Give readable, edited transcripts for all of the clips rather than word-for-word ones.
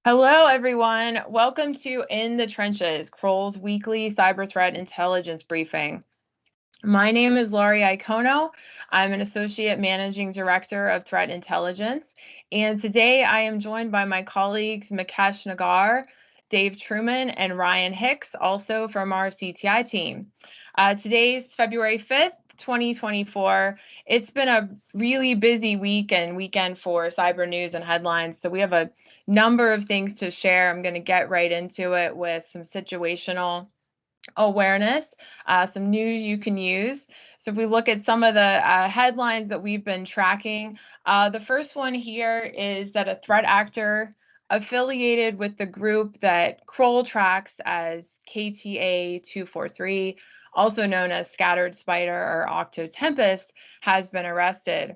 Hello, everyone. Welcome to In the Trenches, Kroll's weekly cyber threat intelligence briefing. My name is Laurie Iacono. I'm an Associate Managing Director of Threat Intelligence, and today I am joined by my colleagues Mukesh Nagar, Dave Truman, and Ryan Hicks, also from our CTI team. Today's February 5th, 2024. It's been a really busy week and weekend for cyber news and headlines, so we have a number of things to share. I'm going to get right into it with some situational awareness, some news you can use. So if we look at some of the headlines that we've been tracking, the first one here is that a threat actor affiliated with the group that Kroll tracks as KTA243, also known as Scattered Spider or Octo Tempest, has been arrested.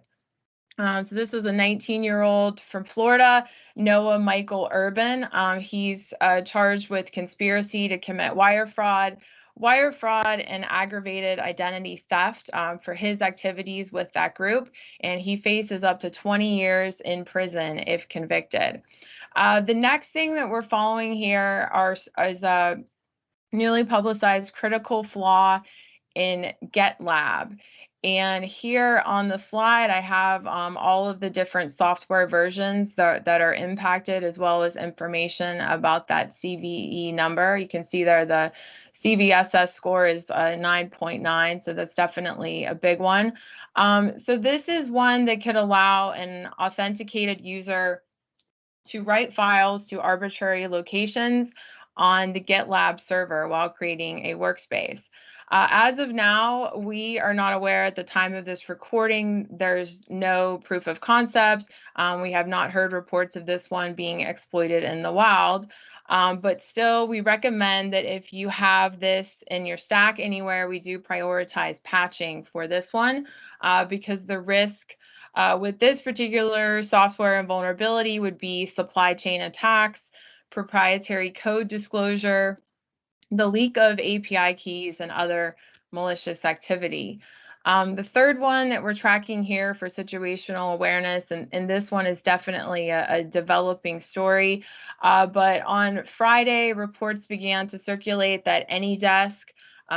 So this was a 19-year-old from Florida, Noah Michael Urban. He's charged with conspiracy to commit wire fraud, and aggravated identity theft for his activities with that group, and he faces up to 20 years in prison if convicted. The next thing that we're following here is a newly publicized critical flaw in GitLab. And here on the slide, I have all of the different software versions that are impacted, as well as information about that CVE number. You can see there the CVSS score is 9.9, so that's definitely a big one. So this is one that could allow an authenticated user to write files to arbitrary locations on the GitLab server while creating a workspace. As of now, we are not aware at the time of this recording. There's no proof of concept. We have not heard reports of this one being exploited in the wild. But still, we recommend that if you have this in your stack anywhere, we do prioritize patching for this one because the risk with this particular software and vulnerability would be supply chain attacks, proprietary code disclosure, the leak of API keys, and other malicious activity. The third one that we're tracking here for situational awareness, and this one is definitely a developing story, but on Friday, reports began to circulate that AnyDesk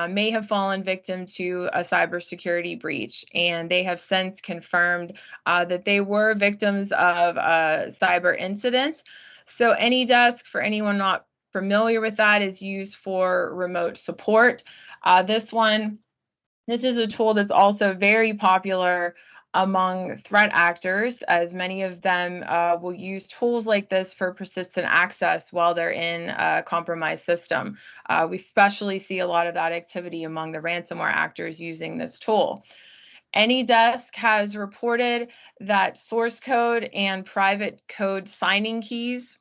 may have fallen victim to a cybersecurity breach, and they have since confirmed that they were victims of a cyber incident. So AnyDesk, for anyone not familiar with that, is used for remote support. This is a tool that's also very popular among threat actors, as many of them will use tools like this for persistent access while they're in a compromised system. We especially see a lot of that activity among the ransomware actors using this tool. AnyDesk has reported that source code and private code signing keys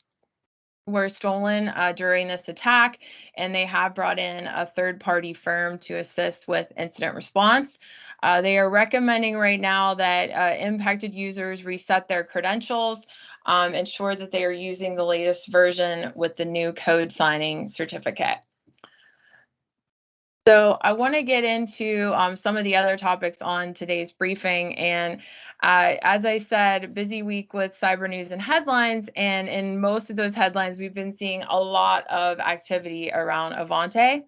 were stolen during this attack, and they have brought in a third-party firm to assist with incident response. They are recommending right now that impacted users reset their credentials, ensure that they are using the latest version with the new code signing certificate. So I want to get into some of the other topics on today's briefing. And as I said, busy week with cyber news and headlines. And in most of those headlines, we've been seeing a lot of activity around Ivanti.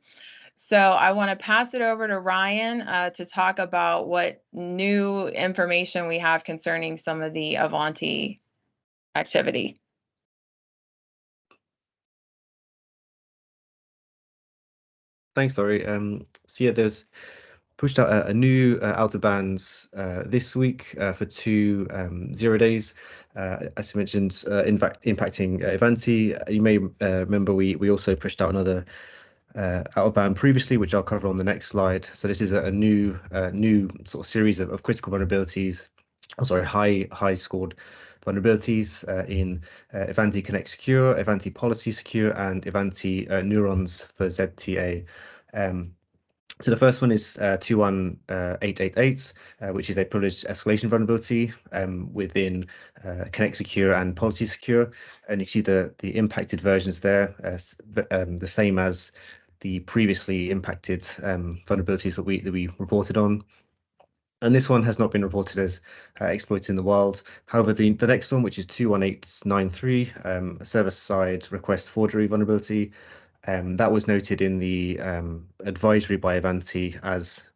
So I want to pass it over to Ryan to talk about what new information we have concerning some of the Ivanti activity. Thanks, Laurie. So yeah, there's pushed out a new out of bands this week for 2 0 days. As you mentioned, in fact, impacting Ivanti. You may remember we also pushed out another out of band previously, which I'll cover on the next slide. So this is a new sort of series of critical vulnerabilities. Oh, sorry, high scored vulnerabilities in Ivanti Connect Secure, Ivanti Policy Secure, and Ivanti Neurons for ZTA. So the first one is 21888, which is a privileged escalation vulnerability within Connect Secure and Policy Secure, and you see the impacted versions there, the same as the previously impacted vulnerabilities that we reported on. And this one has not been reported as exploited in the wild. However, the next one, which is 21893, a server-side request forgery vulnerability, that was noted in the advisory by Ivanti as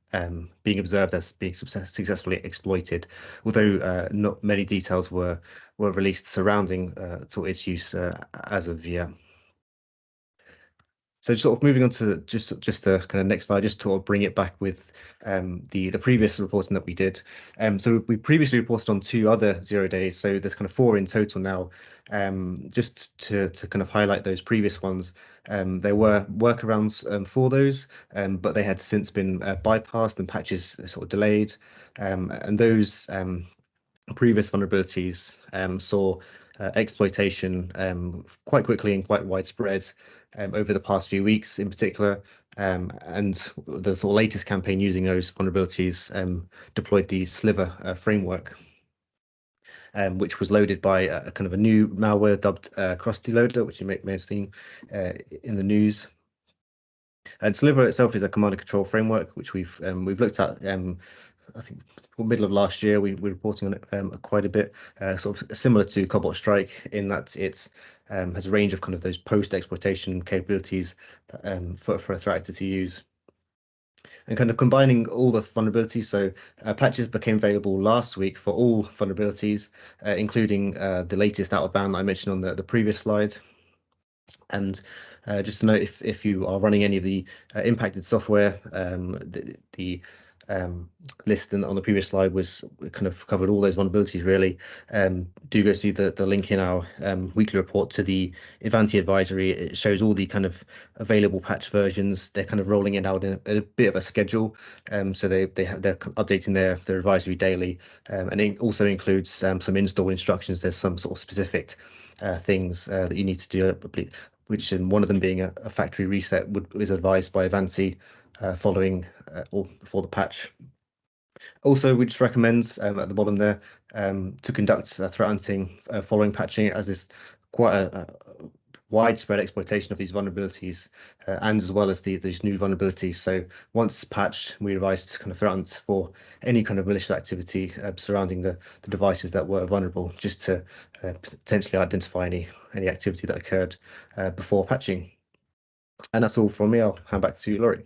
being observed as being successfully exploited, although not many details were released surrounding its use as of yet. So sort of moving on to just the kind of next slide, just to sort of bring it back with the previous reporting that we did. So we previously reported on 2 other 0 days, so there's kind of 4 in total now. Just to kind of highlight those previous ones, there were workarounds for those, but they had since been bypassed and patches sort of delayed, and those previous vulnerabilities saw exploitation quite quickly and quite widespread over the past few weeks in particular. And the sort of latest campaign using those vulnerabilities deployed the Sliver framework, which was loaded by a kind of a new malware dubbed Crusty Loader, which you may have seen in the news. And Sliver itself is a command and control framework, which we've looked at. I think middle of last year, we're reporting on it quite a bit, sort of similar to Cobalt Strike in that it's has a range of kind of those post-exploitation capabilities for a threat actor to use. And kind of combining all the vulnerabilities, so patches became available last week for all vulnerabilities, including the latest out of band I mentioned on the previous slide. And just to note, if you are running any of the impacted software, the list on the previous slide was kind of covered all those vulnerabilities really. Do go see the link in our weekly report to the Ivanti advisory. It shows all the kind of available patch versions. They're kind of rolling it out in a bit of a schedule. So they're updating their advisory daily, and it also includes some install instructions. There's some sort of specific things that you need to do, which in one of them being a factory reset is advised by Ivanti following or before the patch. Also, we just recommend at the bottom there to conduct threat hunting following patching, as there's quite a widespread exploitation of these vulnerabilities and as well as these new vulnerabilities. So once patched, we advise to kind of threat hunt for any kind of malicious activity surrounding the devices that were vulnerable, just to potentially identify any activity that occurred before patching. And that's all from me. I'll hand back to Laurie.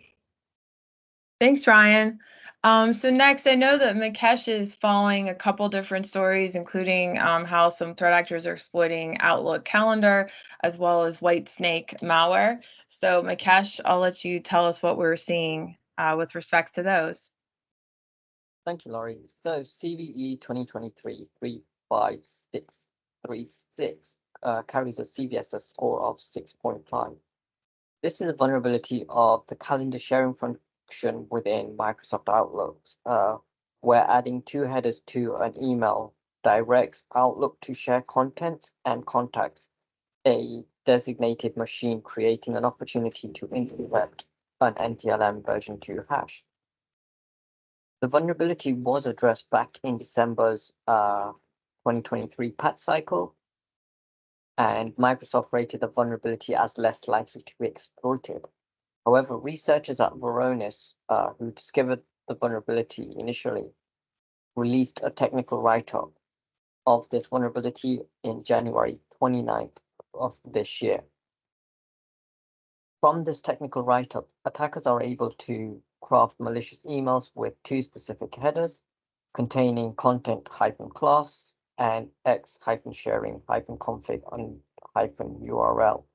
Thanks, Ryan. So next, I know that Mukesh is following a couple different stories, including how some threat actors are exploiting Outlook Calendar, as well as Whitesnake malware. So Mukesh, I'll let you tell us what we're seeing with respect to those. Thank you, Laurie. So CVE 2023-35636 carries a CVSS score of 6.5. This is a vulnerability of the calendar sharing function within Microsoft Outlook, where adding 2 headers to an email directs Outlook to share contents and contacts a designated machine, creating an opportunity to intercept an NTLM version 2 hash. The vulnerability was addressed back in December's 2023 patch cycle, and Microsoft rated the vulnerability as less likely to be exploited. However, researchers at Varonis, who discovered the vulnerability initially, released a technical write-up of this vulnerability in January 29th of this year. From this technical write-up, attackers are able to craft malicious emails with 2 specific headers containing content-class and x-sharing-config and -URL.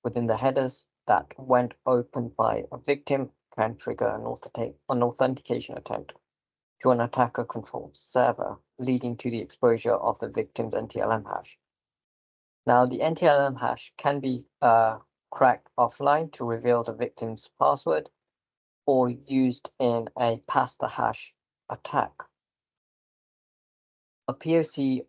Within the headers that, when opened by a victim, can trigger an authentication attempt to an attacker-controlled server, leading to the exposure of the victim's NTLM hash. Now, the NTLM hash can be cracked offline to reveal the victim's password, or used in a pass the hash attack. A POC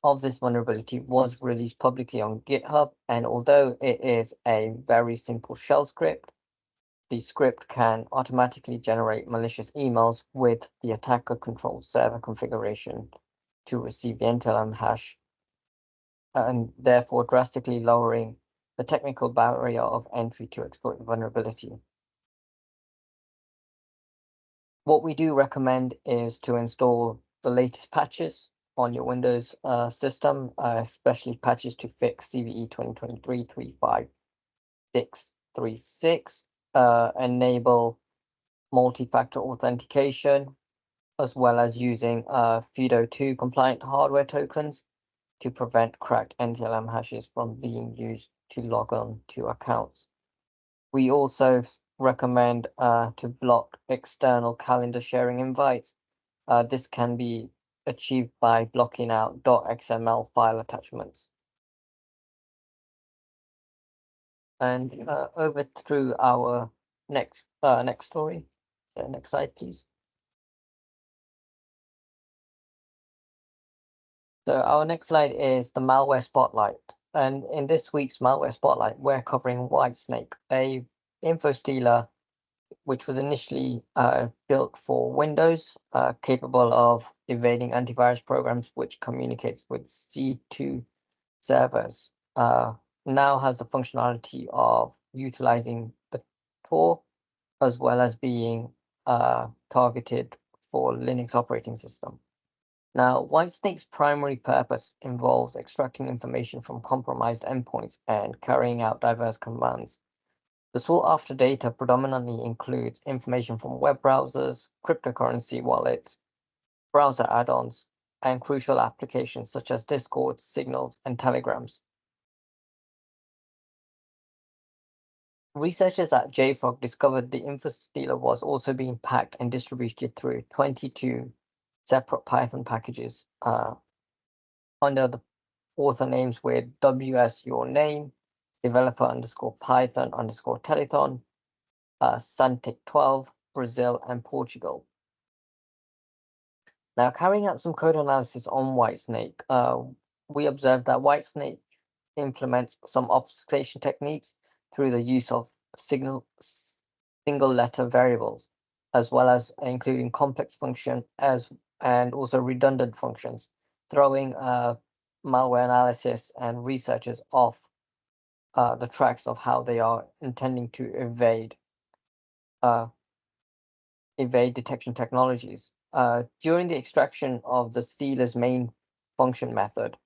of this vulnerability was released publicly on GitHub, and although it is a very simple shell script, the script can automatically generate malicious emails with the attacker-controlled server configuration to receive the NTLM hash, and therefore drastically lowering the technical barrier of entry to exploit the vulnerability. What we do recommend is to install the latest patches on your Windows system, especially patches to fix CVE 2023-35636, enable multi-factor authentication, as well as using FIDO2 compliant hardware tokens to prevent cracked NTLM hashes from being used to log on to accounts. We also recommend to block external calendar sharing invites. This can be achieved by blocking out .xml file attachments. And over through our next story. Next slide, please. So our next slide is the malware spotlight. And in this week's malware spotlight, we're covering WHITESNAKE, a info stealer which was initially built for Windows, capable of evading antivirus programs, which communicates with C2 servers. Now has the functionality of utilizing the Tor, as well as being targeted for Linux operating system. Now, WHITESNAKE's primary purpose involves extracting information from compromised endpoints and carrying out diverse commands. The sought-after data predominantly includes information from web browsers, cryptocurrency wallets, browser add-ons, and crucial applications such as Discord, Signals, and Telegrams. Researchers at JFrog discovered the InfoStealer was also being packed and distributed through 22 separate Python packages under the author names with WS your name, developer _ Python _ Telethon, Santic 12, Brazil, and Portugal. Now, carrying out some code analysis on WHITESNAKE, we observed that WHITESNAKE implements some obfuscation techniques through the use of single letter variables, as well as including complex function and also redundant functions, throwing malware analysis and researchers off the tracks of how they are intending to evade detection technologies. During the extraction of the stealer's main function method,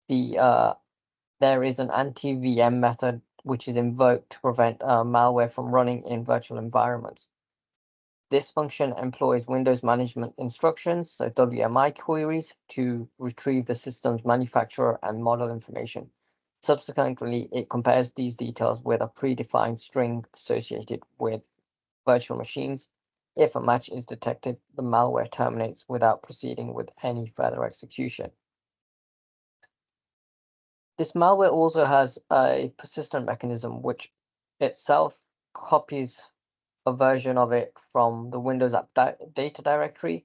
there is an anti-VM method which is invoked to prevent malware from running in virtual environments. This function employs Windows management instructions, so WMI queries, to retrieve the system's manufacturer and model information. Subsequently, it compares these details with a predefined string associated with virtual machines. If a match is detected, the malware terminates without proceeding with any further execution. This malware also has a persistent mechanism which itself copies a version of it from the Windows app data directory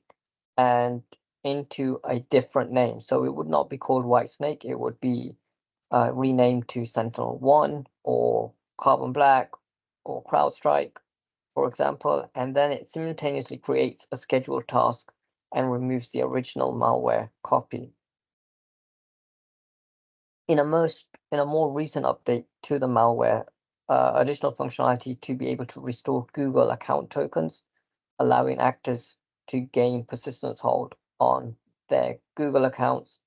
and into a different name. So it would not be called WHITESNAKE, it would be renamed to Sentinel-1 or Carbon Black or CrowdStrike, for example, and then it simultaneously creates a scheduled task and removes the original malware copy. In a more recent update to the malware, additional functionality to be able to restore Google account tokens, allowing actors to gain persistence hold on their Google accounts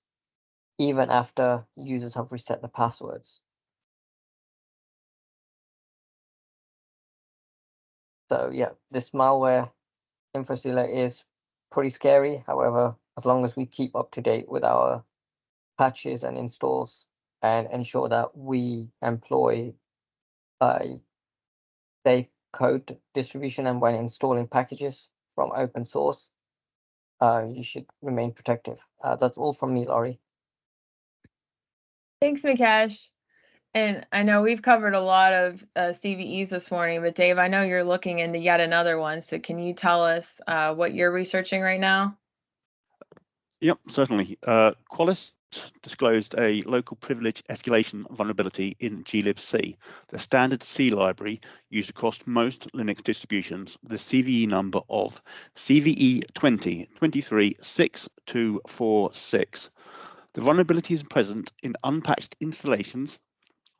even after users have reset the passwords. So yeah, this malware InfoStealer is pretty scary. However, as long as we keep up to date with our patches and installs and ensure that we employ a safe code distribution, and when installing packages from open source, you should remain protective. That's all from me, Laurie. Thanks, Mukesh. And I know we've covered a lot of CVEs this morning, but Dave, I know you're looking into yet another one. So can you tell us what you're researching right now? Yep, certainly. Qualys disclosed a local privilege escalation vulnerability in Glibc, the standard C library used across most Linux distributions, with a CVE number of CVE 2023-6246. The vulnerability is present in unpatched installations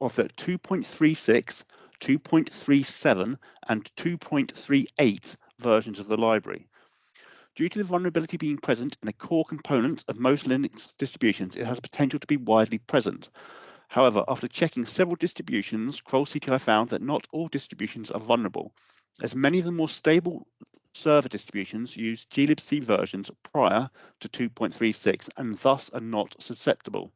of the 2.36, 2.37, and 2.38 versions of the library. Due to the vulnerability being present in a core component of most Linux distributions, it has potential to be widely present. However, after checking several distributions, Kroll CTI found that not all distributions are vulnerable, as many of the more stable server distributions use glibc versions prior to 2.36 and thus are not susceptible.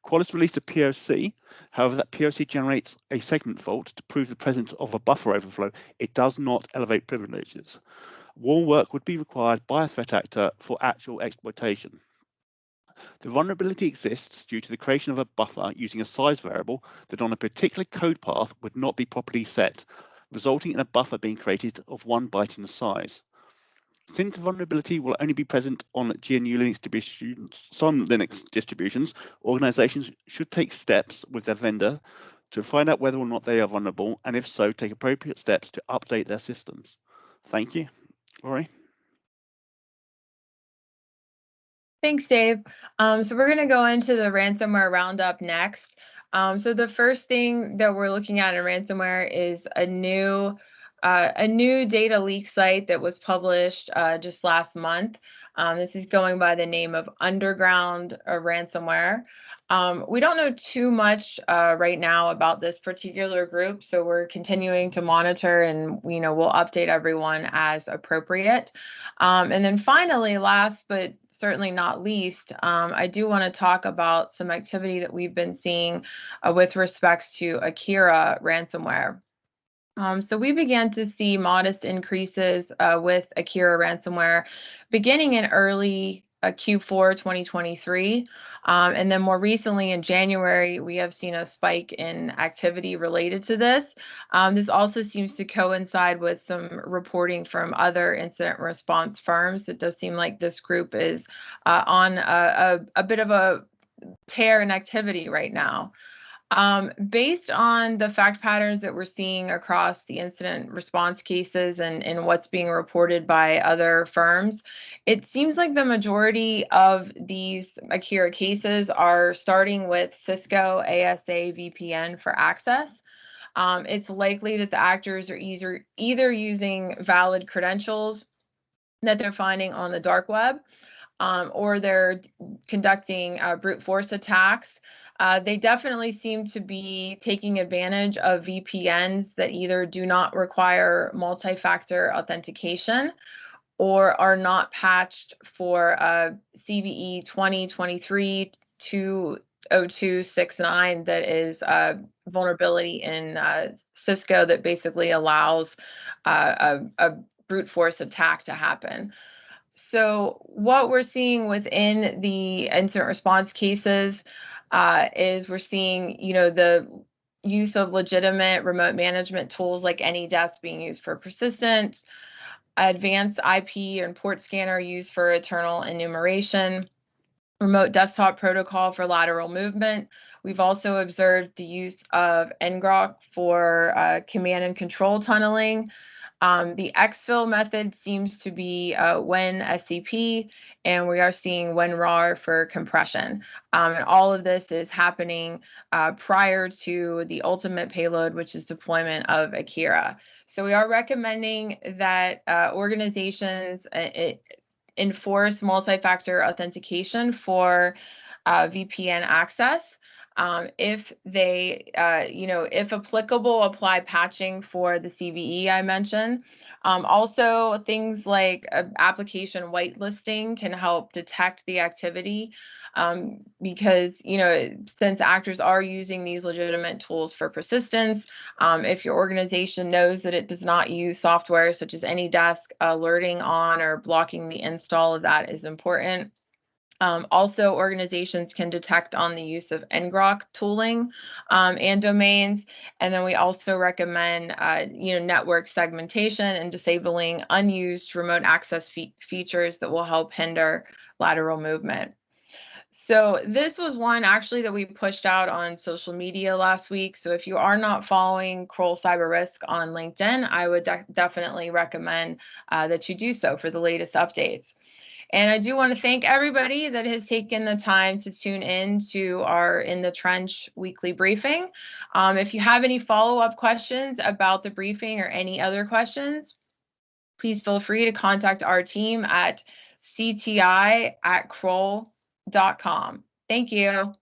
Qualys released a POC. However, that POC generates a segment fault to prove the presence of a buffer overflow. It does not elevate privileges. More work would be required by a threat actor for actual exploitation. The vulnerability exists due to the creation of a buffer using a size variable that on a particular code path would not be properly set, resulting in a buffer being created of 1 byte in size. Since vulnerability will only be present on GNU Linux distributions, some Linux distributions, organizations should take steps with their vendor to find out whether or not they are vulnerable, and if so, take appropriate steps to update their systems. Thank you. Laurie? Thanks, Dave. So we're going to go into the ransomware roundup next. So the first thing that we're looking at in ransomware is a new data leak site that was published just last month. This is going by the name of Underground Ransomware. We don't know too much right now about this particular group, so we're continuing to monitor, and we'll update everyone as appropriate. And then finally, last but certainly not least, I do want to talk about some activity that we've been seeing with respects to Akira ransomware. So we began to see modest increases with Akira ransomware beginning in early Q4 2023. And then more recently in January, we have seen a spike in activity related to this. This also seems to coincide with some reporting from other incident response firms. It does seem like this group is on a bit of a tear in activity right now. Based on the fact patterns that we're seeing across the incident response cases and what's being reported by other firms, it seems like the majority of these Akira cases are starting with Cisco ASA VPN for access. It's likely that the actors are either using valid credentials that they're finding on the dark web, or they're conducting brute force attacks. They definitely seem to be taking advantage of VPNs that either do not require multi-factor authentication or are not patched for CVE 2023 20269 that is a vulnerability in Cisco that basically allows a brute force attack to happen. So what we're seeing within the incident response cases is we're seeing, the use of legitimate remote management tools like AnyDesk being used for persistence, advanced IP and port scanner used for internal enumeration, remote desktop protocol for lateral movement. We've also observed the use of ngrok for command and control tunneling. The exfil method seems to be WinSCP, and we are seeing WinRAR for compression. And all of this is happening prior to the ultimate payload, which is deployment of Akira. So we are recommending that organizations enforce multi-factor authentication for VPN access. If they, if applicable, apply patching for the CVE I mentioned. Also, things like application whitelisting can help detect the activity because, since actors are using these legitimate tools for persistence, if your organization knows that it does not use software such as AnyDesk, alerting on or blocking the install of that is important. Also, organizations can detect on the use of ngrok tooling and domains. And then we also recommend, network segmentation and disabling unused remote access features that will help hinder lateral movement. So this was one actually that we pushed out on social media last week. So if you are not following Kroll Cyber Risk on LinkedIn, I would definitely recommend that you do so for the latest updates. And I do want to thank everybody that has taken the time to tune in to our In the Trench weekly briefing. If you have any follow-up questions about the briefing or any other questions, please feel free to contact our team at cti@kroll.com. Thank you.